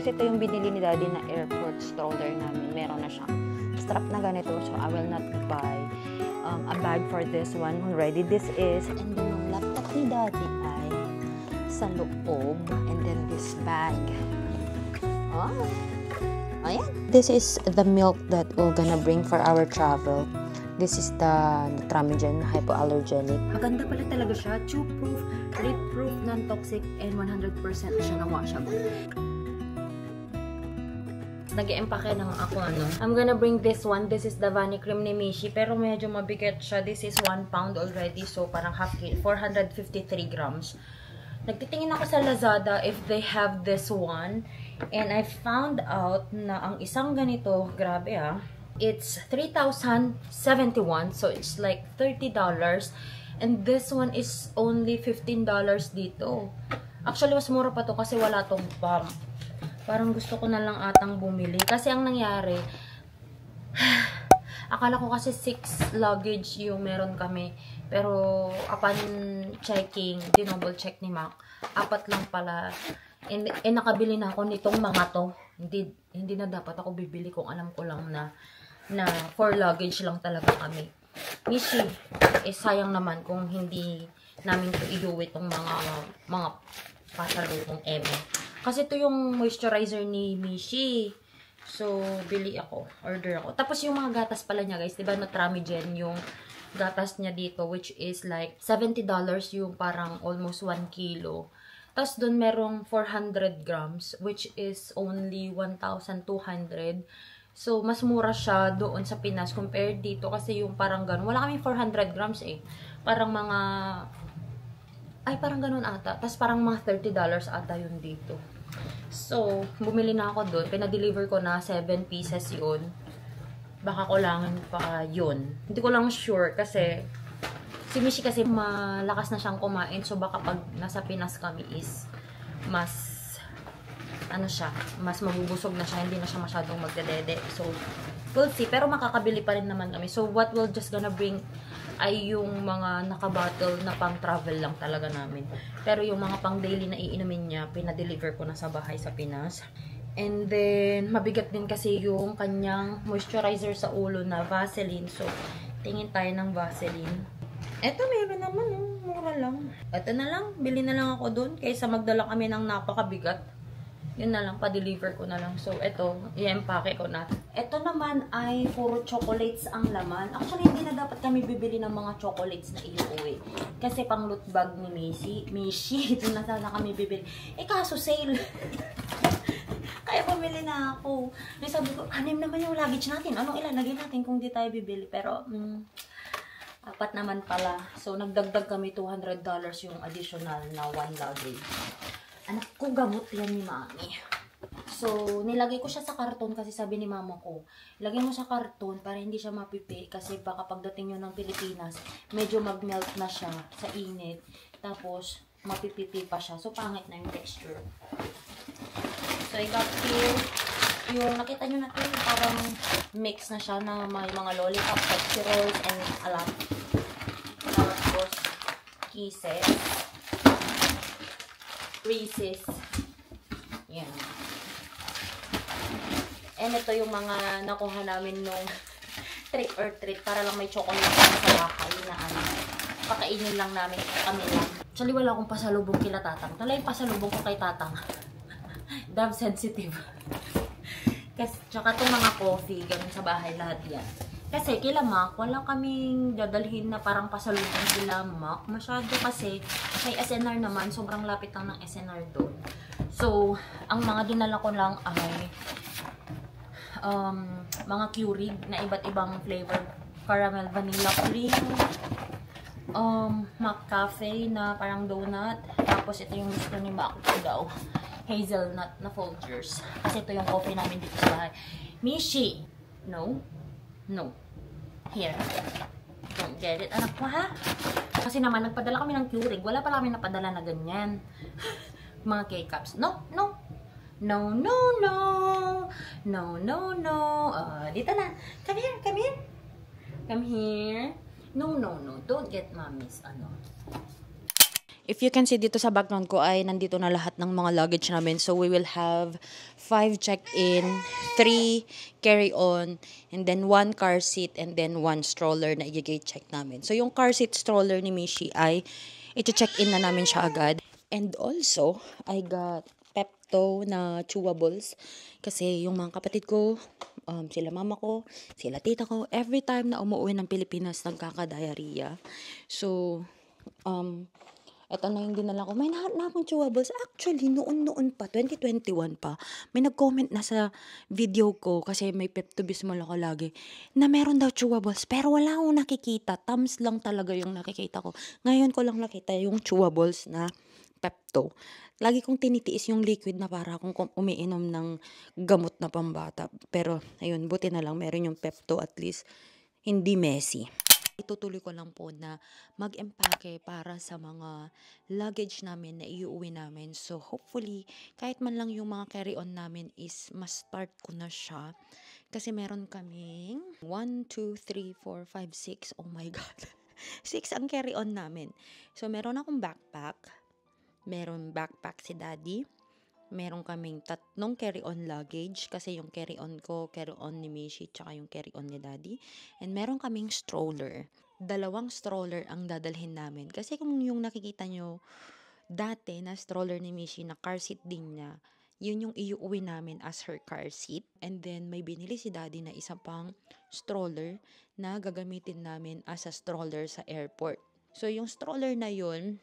Guys, ito yung binili ni Daddy na airport stroller namin. Meron na siyang strap na ganito. So, I will not buy a bag for this one already. This is, and then yung laptop ni Daddy ay sa loob. And then this bag. Oh, ayan. This is the milk that we're gonna bring for our travel. This is the Nutramigen hypoallergenic. Maganda pala talaga siya. Chew-proof, leak-proof, non-toxic, and 100% siya na washable. Nag-empake na ako I'm gonna bring this one. This is the Vanicream ni Mishi. Pero medyo mabigat siya. This is 1 pound already. So parang half kilo. 453 grams. Nagtitingin ako sa Lazada if they have this one. And I found out na ang isang ganito, grabe it's 3,071. So it's like $30. And this one is only $15 dito. Actually, mas mura pa to kasi wala tong pump. Parang gusto ko na lang atang bumili. Kasi ang nangyari, akala ko kasi 6 luggage yung meron kami. Pero upon checking, dinouble check ni Mac, 4 lang pala. And nakabili na ako nitong mga to. Hindi na dapat ako bibili kung alam ko lang na 4 luggage lang talaga kami. Mishi, sayang naman kung hindi namin to iuwi itong mga pasalubong eme. Kasi ito yung moisturizer ni Mishi. So, bili ako. Order ako. Tapos yung mga gatas pala niya, guys. Diba, Nutramigen yung gatas niya dito, which is like $70 yung parang almost 1 kilo. Tapos doon merong 400 grams, which is only 1,200. So, mas mura siya doon sa Pinas compared dito kasi yung parang ganun. Wala kaming 400 grams Parang mga, parang ganun ata. Tapos parang mga $30 ata yun dito. So, bumili na ako doon. Pinadeliver ko na 7 pieces yun. Baka kulangan pa yun. Hindi ko lang sure kasi si Mishi kasi malakas na siyang kumain. So, baka pag nasa Pinas kami is mas mas mabubusog na siya. Hindi na siya masyadong magdedede. So, we'll see. Pero makakabili pa rin naman kami. So, what we'll just gonna bring ay yung mga naka-bottle na pang-travel lang talaga namin. Pero yung mga pang-daily na iinumin niya, pinadeliver ko na sa bahay sa Pinas. And then, mabigat din kasi yung kanyang moisturizer sa ulo na Vaseline. So, tingin tayo ng Vaseline. Eto, meron naman. Mura lang. Eto na lang. Bili na lang ako dun. Kaysa magdala kami ng napakabigat. Yun na lang, pa-deliver ko na lang. So, ito, i-empake ko na. Ito naman ay puro chocolates ang laman. Actually, hindi na dapat kami bibili ng mga chocolates na iuwi. Kasi pang loot bag ni Mishi, ito na sana kami bibili. Kaso sale. Kaya pumili na ako. Sabi ko, 6 naman yung luggage natin. Anong ilalagay natin kung di tayo bibili? Pero, 4 naman pala. So, nagdagdag kami $200 yung additional na 1 luggage. Anak ko, gamot yan ni Mami. So, nilagay ko siya sa karton kasi sabi ni Mama ko, lagay mo sa karton para hindi siya mapipi kasi baka pagdating nyo ng Pilipinas, medyo mag-melt na siya sa init. Tapos, mapipipi pa siya. So, pangit na yung texture. So, I got here yung nakita nyo natin, parang mix na siya na may mga lollipop, Pepsi rolls, and a lot. Tapos, kisses. Reese's. Yan. And ito yung mga nakuha namin nung trick or treat para lang may chocolate sa bahay na pakainin lang namin kami lang. Actually, wala akong pasalubong kila Tatang. Tala yung pasalubong ko kay Tatang. Dove sensitive. Kasi, tsaka itong mga coffee, ganun sa bahay, lahat yan. Kasi kila Mac, wala kaming dadalhin na parang pasalubong kila Mac. Masyado kasi may SNR naman. Sobrang lapit lang ng SNR doon. So, ang mga dinala ko lang ay mga Keurig na iba't ibang flavor. Caramel vanilla cream. Mac cafe na parang donut. Tapos ito yung gusto ni Mac daw. Hazelnut na Folgers. Kasi ito yung coffee namin dito sa bahay. Mishi! No? No. Here. Don't get it. Anak ko, ha? Kasi naman, nagpadala kami ng Keurig. Wala pala kami napadala na ganyan. Mga K-cups. No, no. No, no, no. No, no, no. Dito na. Come here, come here. Come here. No, no, no. Don't get mommy's, If you can see dito sa background ko ay nandito na lahat ng mga luggage namin. So we will have 5 check-in, 3 carry-on, and then 1 car seat, and then 1 stroller na i-gate check namin. So yung car seat stroller ni Mishi ay i-check-in na namin siya agad. And also, I got Pepto na chewables kasi yung mga kapatid ko, sila mama ko, sila tita ko, every time na umuwi ng Pilipinas nagkaka-diarrhea. So, eto na yung dinala ko. May nahanap na akong chewables. Actually, noon pa, 2021 pa, may nag-comment na sa video ko, kasi may Pepto-Bismol ako lagi, na meron daw chewables. Pero wala akong nakikita. Thumbs lang talaga yung nakikita ko. Ngayon ko lang nakita yung chewables na Pepto. Lagi kong tinitiis yung liquid na para akong umiinom ng gamot na pambata. Pero, ayun, buti na lang meron yung Pepto, at least hindi messy. Itutuloy ko lang po na mag-empake para sa mga luggage namin na iuwi namin. So, hopefully, kahit man lang yung mga carry-on namin is mas-start ko na siya. Kasi meron kaming 1, 2, 3, 4, 5, 6. Oh my God. 6 ang carry-on namin. So, meron akong backpack. Meron backpack si Daddy. Meron kaming 3 carry-on luggage kasi yung carry-on ko, carry-on ni Mishi, tsaka yung carry-on ni Daddy. And meron kaming stroller. 2 stroller ang dadalhin namin. Kasi kung yung nakikita nyo dati na stroller ni Mishi na car seat din niya, yun yung iuwi namin as her car seat. And then may binili si Daddy na isa pang stroller na gagamitin namin as a stroller sa airport. So yung stroller na yun,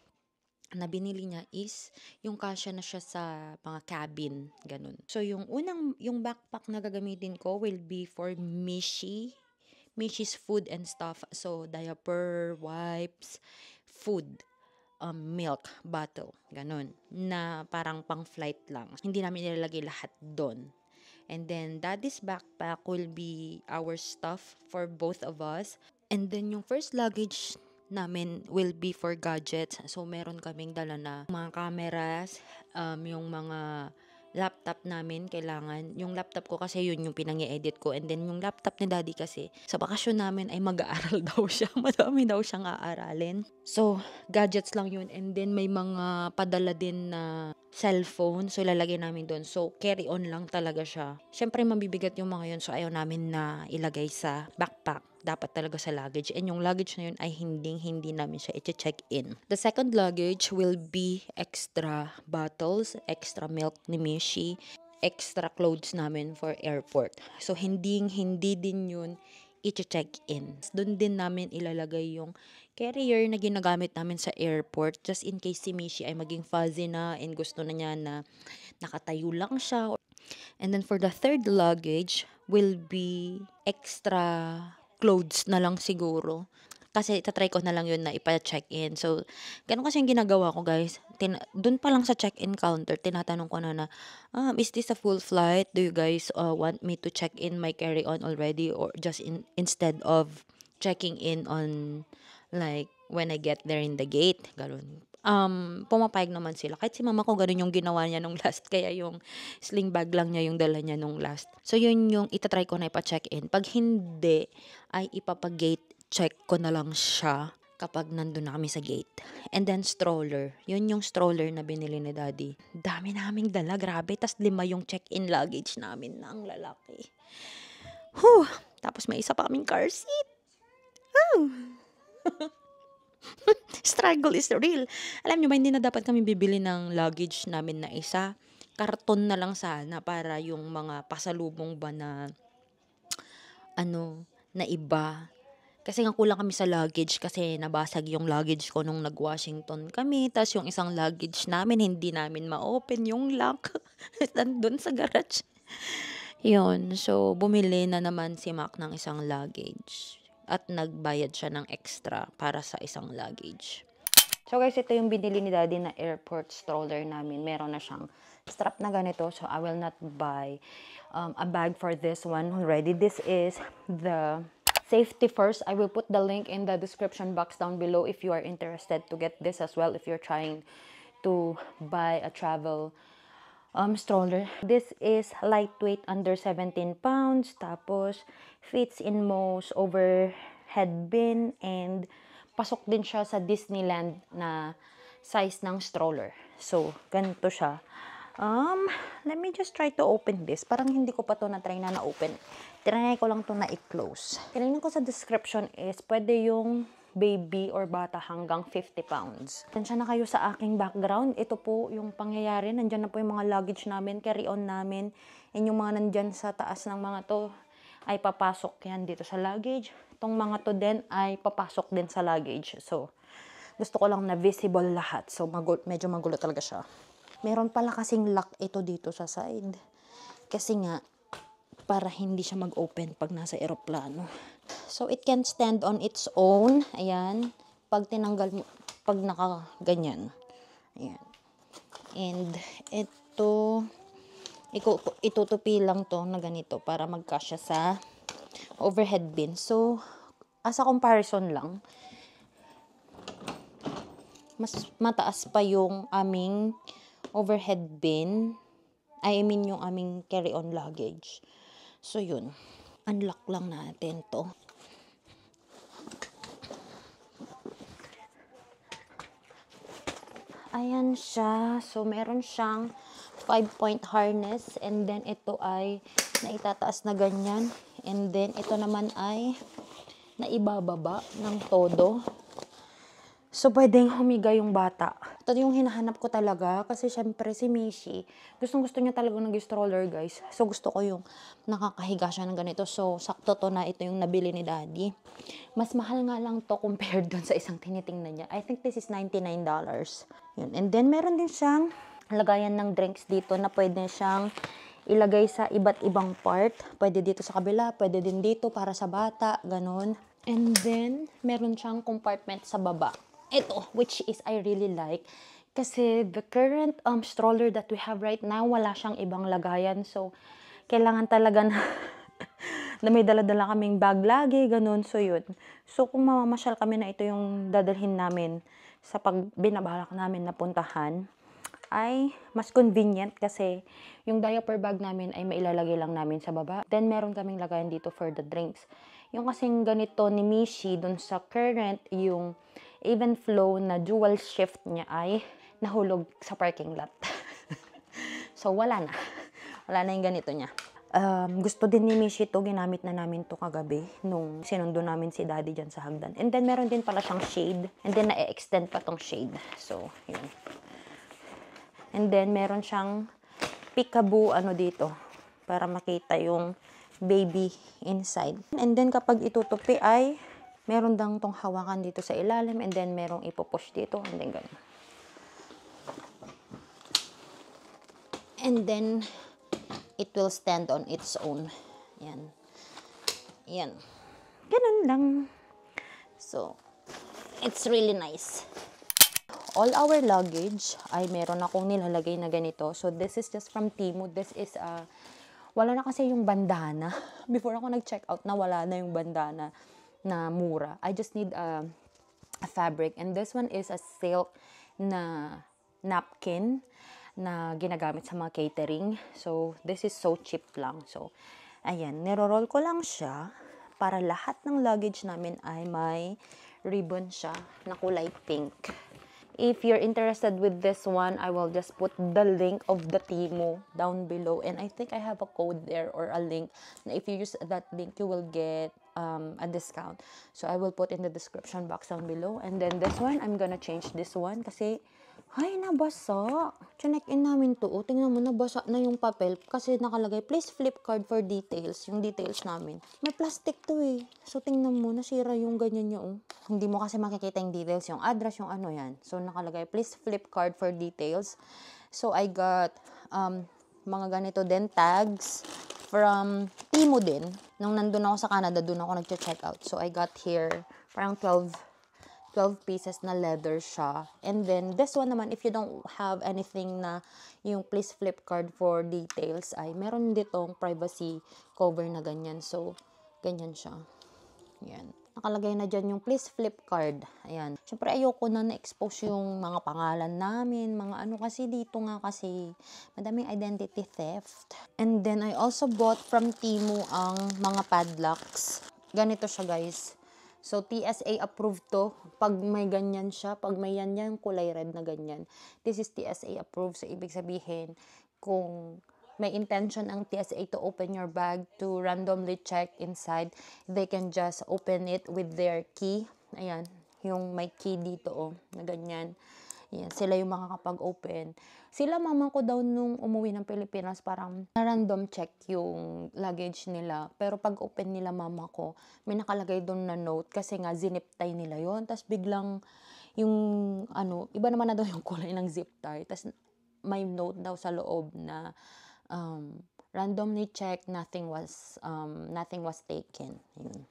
na binili niya is yung kasya na siya sa mga cabin, ganun. So yung backpack na gagamitin ko will be for Mishi's food and stuff. So diaper, wipes, food, milk, bottle, ganun. Na parang pang flight lang. Hindi namin nilalagay lahat doon. And then Daddy's backpack will be our stuff for both of us. And then yung first luggage namin will be for gadgets. So, meron kaming dala na mga cameras, yung mga laptop namin, kailangan. Yung laptop ko kasi yun yung pinang-edit ko. And then yung laptop ni Daddy kasi, sa bakasyon namin ay mag-aaral daw siya. Madami daw siyang aaralin. So, gadgets lang yun. And then may mga padala din na cellphone. So, ilalagay namin doon. So, carry-on lang talaga siya. Siyempre, mabibigat yung mga yun. So, ayaw namin na ilagay sa backpack. Dapat talaga sa luggage. And yung luggage na yun ay hindi namin siya i-check in. The second luggage will be extra bottles, extra milk ni Mishi, extra clothes namin for airport. So, hindi din yun i-check in. Doon din namin ilalagay yung carrier na ginagamit namin sa airport just in case si Mishi ay maging fuzzy na and gusto na niya na nakatayo lang siya. And then for the third luggage will be extra clothes na lang siguro. Kasi itatry ko na lang yun na ipa-check-in. So, ganun kasi yung ginagawa ko, guys. Dun pa lang sa check-in counter, tinatanong ko na is this a full flight? Do you guys want me to check in my carry-on already? Or just instead of checking in on like when I get there in the gate? Ganun. Pumapayag naman sila. Kahit si mama ko, ganun yung ginawa niya nung last. Kaya yung sling bag lang niya yung dala niya nung last. So, yun yung itatry ko na ipa-check-in. Pag hindi, ay ipapag-gate check ko na lang siya kapag nandun na kami sa gate. And then stroller. Yun yung stroller na binili ni Daddy. Dami naming dala, grabe. Tas 5 yung check-in luggage namin na ang lalaki. Whew! Tapos may isa pa kaming car seat. Struggle is real. Alam nyo ba, hindi na dapat kami bibili ng luggage namin na isa. Karton na lang sana para yung mga pasalubong ba na na iba. Kasi nga kulang kami sa luggage kasi nabasag yung luggage ko nung nag-Washington kami. Tapos yung isang luggage namin, hindi namin ma-open yung lock. Nandun sa garage. Yun. So, bumili na naman si Mac ng isang luggage. At nagbayad siya ng extra para sa isang luggage. So guys, ito yung binili ni Daddy na airport stroller namin. Meron na siyang strap na ganito. So I will not buy a bag for this one already. This is the Safety First. I will put the link in the description box down below if you are interested to get this as well. If you're trying to buy a travel stroller. This is lightweight, under 17 pounds. Tapos, fits in most overhead bin. And pasok din siya sa Disneyland na size ng stroller. So, ganito siya. Let me just try to open this. Parang hindi ko pa to na-try na open. Trinay ko lang to na i-close. Tinignan ko sa description is, pwede yung baby or bata hanggang 50 pounds. Tansya na kayo sa aking background. Ito po yung pangyayari. Nandyan na po yung mga luggage namin, carry-on namin. And yung mga nandyan sa taas ng mga to ay papasok yan dito sa luggage. Itong mga to din ay papasok din sa luggage. So, gusto ko lang na visible lahat. So, medyo magulo talaga siya. Meron pala kasing lock ito dito sa side. Kasi nga, para hindi siya mag-open pag nasa eroplano. So, it can stand on its own. Ayan. Pag tinanggal mo, pag nakaganyan. Ayan. And, ito, itutupi lang to na ganito para magkasya sa overhead bin. So, as a comparison lang, mas mataas pa yung aming overhead bin. I mean yung aming carry-on luggage. So, yun. Unlock lang natin to. Ayan siya. So, meron siyang 5-point harness. And then, ito ay naitataas na ganyan. And then, ito naman ay naibababa ng todo. So, pwedeng humiga yung bata. Ito yung hinahanap ko talaga. Kasi, syempre, si Mishi, gustong-gusto niya talaga nag-stroller, guys. So, gusto ko yung nakakahiga siya ng ganito. So, sakto to na ito yung nabili ni Daddy. Mas mahal nga lang to compared dun sa isang tinitingnan niya. I think this is $99. Yun. And then, meron din siyang lagayan ng drinks dito na pwede siyang ilagay sa iba't ibang part. Pwede dito sa kabila, pwede din dito para sa bata, ganun. And then, meron siyang compartment sa baba. Ito, which is I really like. Kasi the current stroller that we have right now, wala siyang ibang lagayan. So, kailangan talaga na, na may dala-dala kaming bag lagi, ganun. So, yun. So, kung mamamasyal kami na ito yung dadalhin namin sa pag binabalak namin na puntahan, ay mas convenient kasi yung diaper bag namin ay mailalagay lang namin sa baba. Then, meron kaming lagayan dito for the drinks. Yung kasing ganito ni Mishi, dun sa current, yung even flow na dual shift niya ay nahulog sa parking lot. So, wala na. Wala na yung ganito niya. Gusto din ni Mishi to, ginamit na namin to kagabi nung sinundo namin si Daddy dyan sa hagdan. And then, meron din pala siyang shade. And then, na-extend pa tong shade. So, yun. And then, meron siyang peekaboo dito para makita yung baby inside. And then, kapag itutupi ay meron dang tong hawakan dito sa ilalim and then merong ipupush dito and then ganun. And then, it will stand on its own. Yan. Yan. Ganun lang. So, it's really nice. All our luggage ay meron akong nilalagay na ganito. So, this is just from Temu. This is wala na kasi yung bandana. Before ako nag-check out na wala na yung bandana na mura. I just need a fabric. And this one is a silk na napkin na ginagamit sa mga catering. So, this is so cheap lang. So, ayan. Niro-roll ko lang siya para lahat ng luggage namin ay may ribbon siya na kulay pink. If you're interested with this one, I will just put the link of the Temu down below. And I think I have a code there or a link. Na if you use that link, you will get a discount. So, I will put in the description box down below. And then this one, I'm gonna change this one kasi, ay, nabasa. Chinek-in namin to. O, tingnan mo, nabasa na yung papel kasi nakalagay, please flip card for details. Yung details namin. May plastic to eh. So, tingnan mo, nasira yung ganyan niya. Oh. Hindi mo kasi makikita yung details, yung address, yung ano yan. So, nakalagay, please flip card for details. So, I got mga ganito din, tags from Temu din. Nung nandun ako sa Canada, dun ako nag-check out. So, I got here parang 12 pieces na leather siya. And then, this one naman, if you don't have anything na yung please flip card for details, ay meron ditong privacy cover na ganyan. So, ganyan siya. Yan. Nakalagay na dyan yung please flip card. Ayan. Siyempre, ayoko na na-expose yung mga pangalan namin, mga ano kasi dito nga kasi madaming identity theft. And then, I also bought from Temu ang mga padlocks. Ganito siya, guys. So, TSA approved to. Pag may ganyan siya, pag may yan kulay red na ganyan, this is TSA approved. So, ibig sabihin, kung may intention ang TSA to open your bag to randomly check inside, they can just open it with their key. Ayan, yung may key dito, oh, na ganyan. Ayan, sila yung makakapag-open. Sila, mama ko daw nung umuwi ng Pilipinas, parang random check yung luggage nila. Pero pag open nila, mama ko, may nakalagay doon na note kasi nga zinip tie nila yon. Tapos biglang yung iba naman na daw yung kulay ng zip tie. Tapos may note daw sa loob na randomly check, nothing was taken. Yun.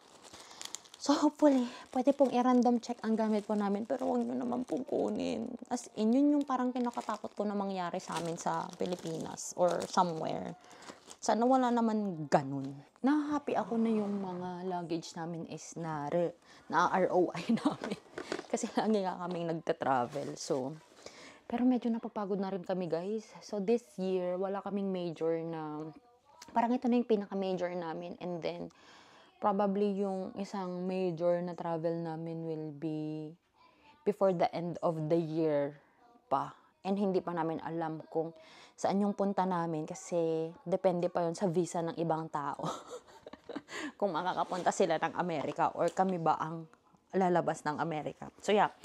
So, hopefully, pwede pong i-random check ang gamit po namin, pero huwag nyo naman pong kunin. As in, yun yung parang kinakatakot ko na mangyari sa amin sa Pilipinas or somewhere. Sana wala naman ganun. Nahahappy ako na yung mga luggage namin is na ROI namin. Kasi lagi nga kaming nagta-travel. So, pero medyo napapagod na rin kami, guys. So, this year, wala kaming major na, parang ito na yung pinaka-major namin. And then, probably yung isang major na travel namin will be before the end of the year pa. And hindi pa namin alam kung saan yung punta namin kasi depende pa yun sa visa ng ibang tao. Kung makakapunta sila ng Amerika or kami ba ang lalabas ng Amerika. So yeah.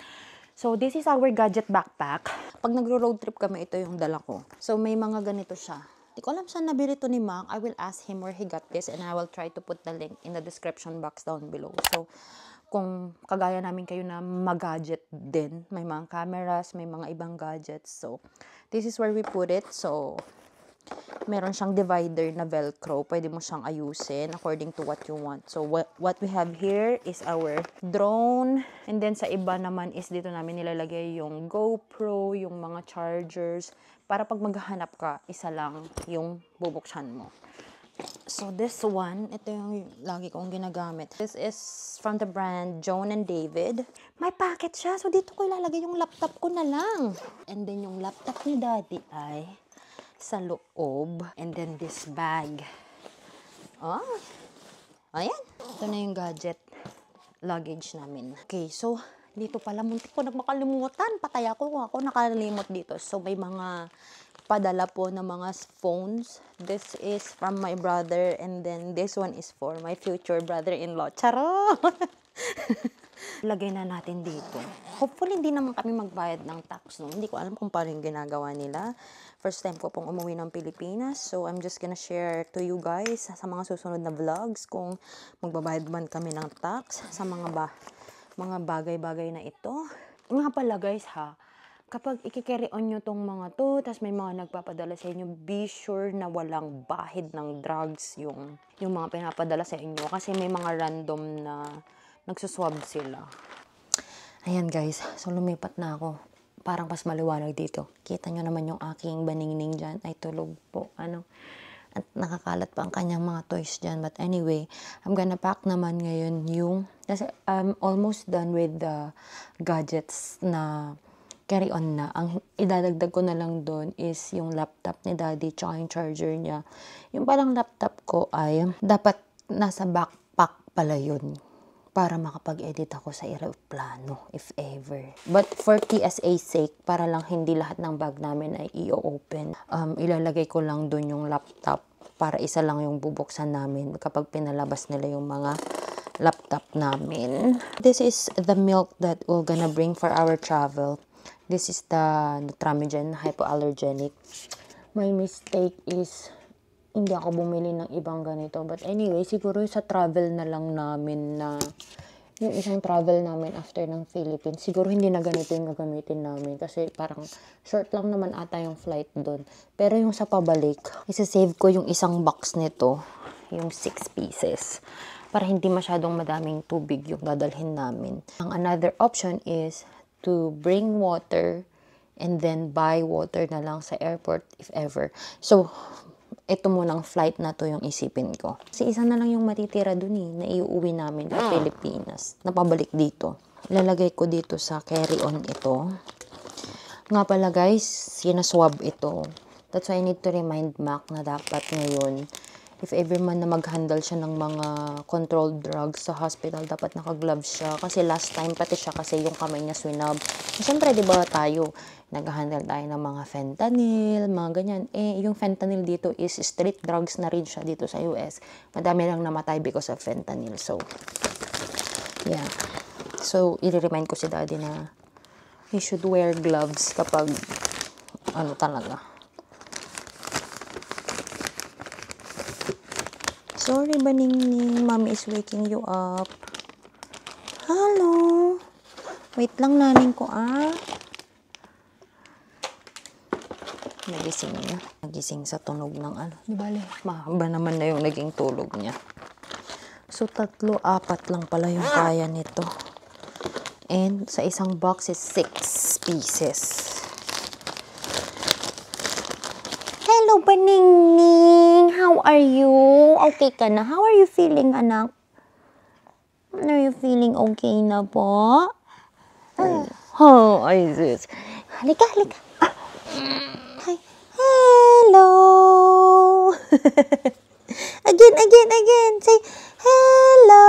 So this is our gadget backpack. Pag nagro-road trip kami, ito yung dala ko. So may mga ganito siya. Di ko alam saan nabili to ni Mac. I will ask him where he got this and I will try to put the link in the description box down below. So, kung kagaya namin kayo na mag-gadget din, may mga cameras, may mga ibang gadgets. So, this is where we put it. So, meron siyang divider na velcro. Pwede mo siyang ayusin according to what you want. So, what we have here is our drone. And then, sa iba naman is dito namin nilalagay yung GoPro, yung mga chargers. Para pag maghahanap ka, isa lang yung bubuksan mo. So, this one, ito yung lagi kong ginagamit. This is from the brand Joan & David. May packet siya. So, dito ko ilalagay yung laptop ko na lang. And then, yung laptop ni Daddy ay sa loob. And then, this bag. Oh, ayan. Ito na yung gadget luggage namin. Okay, so, dito pala, muntik ko nagmakalimutan. Patay ako kung ako nakalimot dito. So, may mga padala po ng mga phones. This is from my brother and then this one is for my future brother-in-law. Charot! Lagay na natin dito. Hopefully, hindi naman kami magbayad ng tax. No? Hindi ko alam kung paano yung ginagawa nila. First time ko pong umuwi ng Pilipinas. So, I'm just gonna share to you guys sa mga susunod na vlogs kung magbabayad man kami ng tax sa mga bagay-bagay na ito. Nga pala guys ha, kapag i-carry on nyo tong mga to, tas may mga nagpapadala sa inyo, be sure na walang bahid ng drugs yung mga pinapadala sa inyo. Kasi may mga random na nagsuswab sila. Ayan guys, so lumipat na ako. Parang mas maliwanag dito. Kita nyo naman yung aking baningning dyan. Ay tulog po. At nakakalat pa ang kanyang mga toys dyan. But anyway, I'm gonna pack naman ngayon kasi I'm almost done with the gadgets na carry on na. Ang idadagdag ko na lang doon is yung laptop ni Daddy tsaka yung charger niya. Yung parang laptop ko ay dapat nasa backpack pala yun para makapag-edit ako sa aeroplano, if ever. But for TSA sake, para lang hindi lahat ng bag namin ay i-open, ilalagay ko lang dun yung laptop para isa lang yung bubuksan namin kapag pinalabas nila yung mga laptop namin. This is the milk that we're gonna bring for our travel. This is the Nutramigen, hypoallergenic. My mistake is hindi ako bumili ng ibang ganito. But anyway, siguro sa travel na lang namin na yung isang travel namin after ng Philippines, siguro hindi na ganito yung gagamitin namin kasi parang short lang naman ata yung flight doon. Pero yung sa pabalik, isa-save ko yung isang box nito, yung 6 pieces, para hindi masyadong madaming tubig yung dadalhin namin. Ang another option is to bring water and then buy water na lang sa airport if ever. So, ito munang flight na to yung isipin ko. Kasi isa na lang yung matitira dun na iuwi namin sa Pilipinas. Napabalik dito. Ilalagay ko dito sa carry-on ito. Nga pala guys, sinaswab ito. That's why I need to remind Mac na dapat ngayon if ever man na mag-handle siya ng mga controlled drugs sa hospital, dapat naka-gloves siya. Kasi last time, pati siya kasi yung kamay niya swinab. Siyempre, di ba tayo, nag-handle tayo ng mga fentanyl, mga ganyan. Yung fentanyl dito is street drugs na rin siya dito sa US. Madami lang namatay because of fentanyl. So, yeah. So, i-remind ko si daddy na he should wear gloves kapag, ano talaga. Sorry, Baningning. Mommy is waking you up. Hello. Wait lang, naning ko, Nagising niya. Nagising sa tunog ng ano. Di bale, mahaba naman na yung naging tulog niya. So, 3, 4 lang pala yung kaya nito. And sa isang box is 6 pieces. Hello, Baningning! How are you? Okay ka na? How are you feeling, anak? Are you feeling okay na po? Oh, Isis. Halika, halika. Hi. Hello! Again. Say, hello!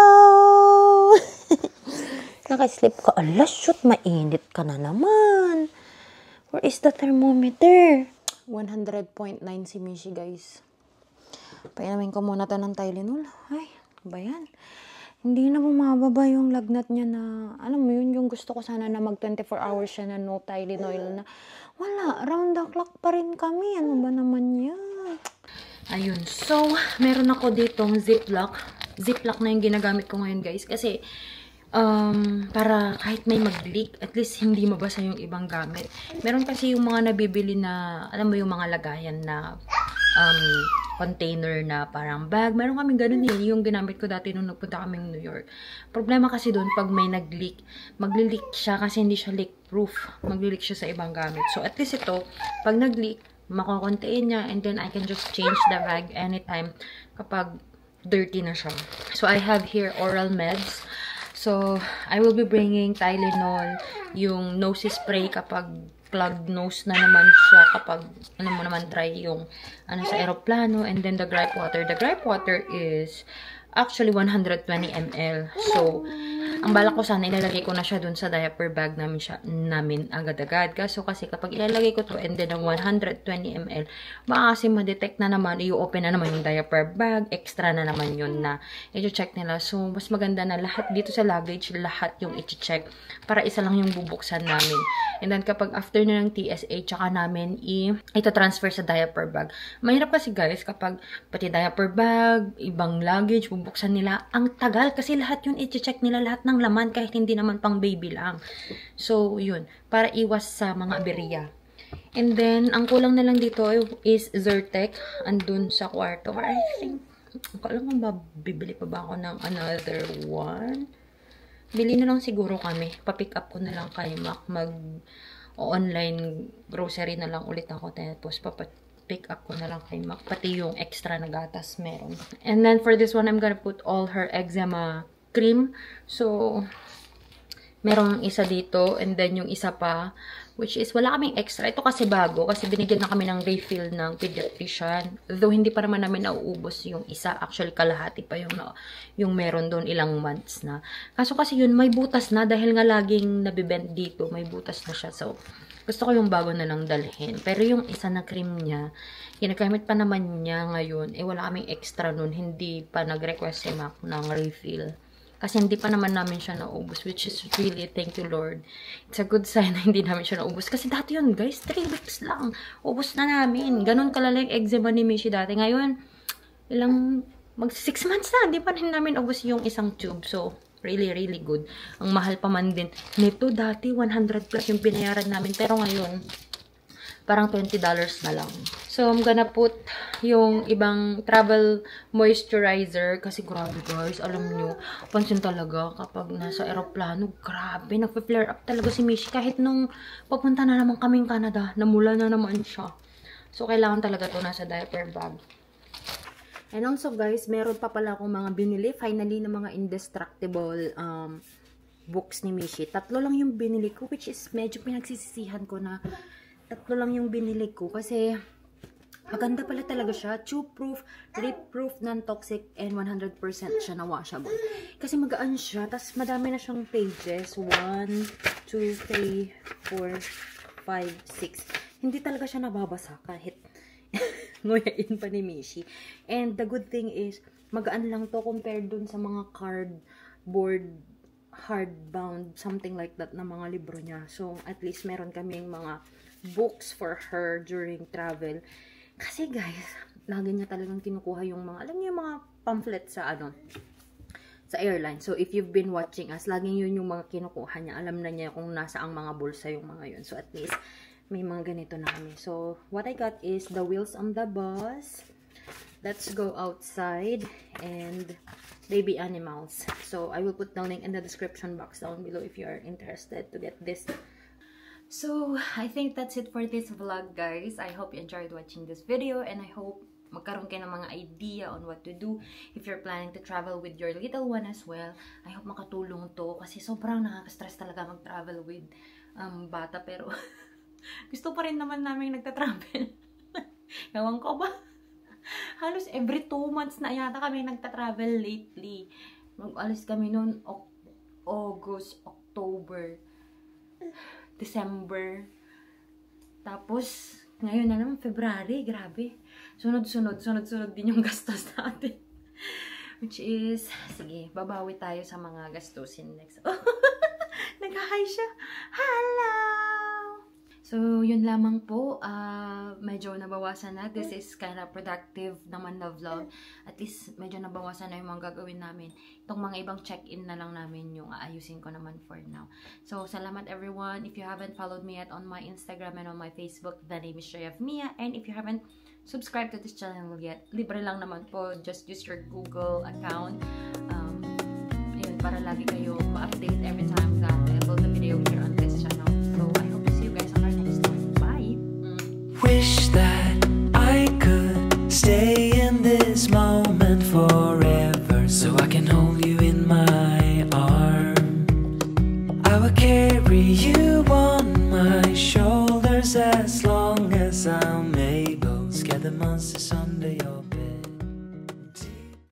Naka-sleep ka. Ala, shoot, mainit ka na naman. Where is the thermometer? 100.9 si Mishi, guys. Painamin ko muna to ng Tylenol. Ay, ba yan? Hindi na bumababa yung lagnat niya na, alam mo yun, yung gusto ko sana na mag 24 hours siya na no Tylenol na. Wala, round the clock pa rin kami. Ano ba naman yan? Ayun, so, meron ako ditong ziplock. Ziplock na yung ginagamit ko ngayon, guys. Kasi, para kahit may mag-leak, at least hindi mabasa yung ibang gamit. Meron kasi yung mga nabibili na, alam mo yung mga lagayan na container na parang bag. Meron kaming ganun yung ginamit ko dati nung nagpunta kaming New York. Problema kasi doon, pag may nag-leak, magli-leak siya kasi hindi siya leak-proof. Magli-leak siya sa ibang gamit. So, at least ito, pag nag-leak, makukontain niya and then I can just change the bag anytime kapag dirty na siya. So, I have here oral meds. So, I will be bringing Tylenol, yung nose spray kapag clogged nose na naman siya, kapag, ano mo naman, dry yung, sa aeroplano, and then the gripe water. The gripe water is actually 120 ml. So, ang balak ko sana, ilalagay ko na siya dun sa diaper bag namin agad-agad. Kaso kasi kapag ilalagay ko to and then ang 120 ml, baka kasi ma-detect na naman, i-open na naman yung diaper bag, extra na naman yun na i-check nila. So, mas maganda na lahat dito sa luggage, lahat yung i-check para isa lang yung bubuksan namin. And then kapag after na ng TSA, tsaka namin ito-transfer sa diaper bag. Mahirap kasi guys, kapag pati diaper bag, ibang luggage, bubuksan nila, ang tagal kasi lahat yun i-check nila, lahat ng laman kahit hindi naman pang baby lang. So, yun. Para iwas sa mga aberya. And then, ang kulang na lang dito is Zyrtec. Andun sa kwarto. I think, alam mo ba, bibili pa ba ako ng another one? Bili na lang siguro kami. Pa-pick up ko na lang kay Mac. Mag-online grocery na lang ulit ako. Tapos, pick up ko na lang kay Mac. Pati yung extra na gatas meron. And then, for this one, I'm gonna put all her eczema cream. So, merong isa dito. And then, yung isa pa, which is, wala kaming extra. Ito kasi bago. Kasi binigyan na kami ng refill ng pediatrician. Though, hindi pa naman namin nauubos yung isa. Actually, kalahati pa yung meron doon, ilang months na. Kaso kasi yun, may butas na. Dahil nga laging nabibend dito, may butas na siya. So, gusto ko yung bago na lang dalhin. Pero yung isa na cream niya, ginagamit pa naman niya ngayon. Wala kaming extra nun. Hindi pa nag-request si Mac ng refill. Kasi hindi pa naman namin siya naubos. Which is really, thank you Lord. It's a good sign na hindi namin siya naubos. Kasi dati yun guys, 3 weeks lang. Ubos na namin. Ganon kalala yung eczema ni Mishi dati. Ngayon, mag 6 months na. Hindi pa rin namin ubos yung isang tube. So, really, really good. Ang mahal pa man din. Nito dati, 100 plus yung binayaran namin. Pero ngayon, parang $20 na lang. So, I'm gonna put yung ibang travel moisturizer. Kasi grabe guys, alam nyo, pansin talaga kapag nasa aeroplano, grabe, nag-flare up talaga si Mishi. Kahit nung papunta na naman kaming Canada, namula na naman siya. So, kailangan talaga to nasa diaper bag. And also guys, meron pa pala akong mga binili. Finally, na mga indestructible books ni Mishi. 3 lang yung binili ko, which is medyo pinagsisisihan ko na 3 lang yung binili ko kasi Maganda pala talaga siya. Chew-proof, rip-proof, non-toxic, and 100% siya na washable. Kasi magaan siya. Tapos madami na siyang pages. 1, 2, 3, 4, 5, 6. Hindi talaga siya nababasa kahit nguyain pa ni Mishi. And the good thing is, magaan lang to compared dun sa mga cardboard, hardbound, something like that na mga libro niya. So, at least meron kaming mga books for her during travel. Kasi guys, lagi niya talagang kinukuha yung mga, alam niyo yung mga pamphlet sa sa airline. So, if you've been watching us, laging yun yung mga kinukuha niya. Alam na niya kung nasa ang mga bulsa yung mga yun. So, at least, may mga ganito na kami. So, what I got is the wheels on the bus. Let's go outside and baby animals. So, I will put the link in the description box down below if you are interested to get this. So, I think that's it for this vlog, guys. I hope you enjoyed watching this video and I hope magkaroon kayo ng mga idea on what to do if you're planning to travel with your little one as well. I hope makatulong to kasi sobrang nakaka-stress talaga mag-travel with bata pero gusto pa rin naman namin nagta-travel. Ewan ko ba? Halos every 2 months na yata kami nagta-travel lately. Mag-alis kami noon August, October, December. Tapos, ngayon na naman, February. Grabe. Sunod-sunod din yung gastos natin. Which is, sige, babawi tayo sa mga gastusin next. Nag-hi siya. Hello! So, yun lamang po. Medyo nabawasan na. This is kind of productive naman na vlog. At least, medyo nabawasan na yung mga gagawin namin. Itong mga ibang check-in na lang namin yung aayusin ko naman for now. So, salamat everyone. If you haven't followed me yet on my Instagram and on my Facebook, the name is Joy of Mia. And if you haven't subscribed to this channel yet, libre lang naman po. Just use your Google account. Ayun, para lagi kayo ma-update every time that I upload the video here on this channel. So, I hope to see you guys on our next one. Bye! Wish that I could stay in this moment forever, so I can hold you in my arms. I will carry you on my shoulders as long as I'm able. Scare the monsters under your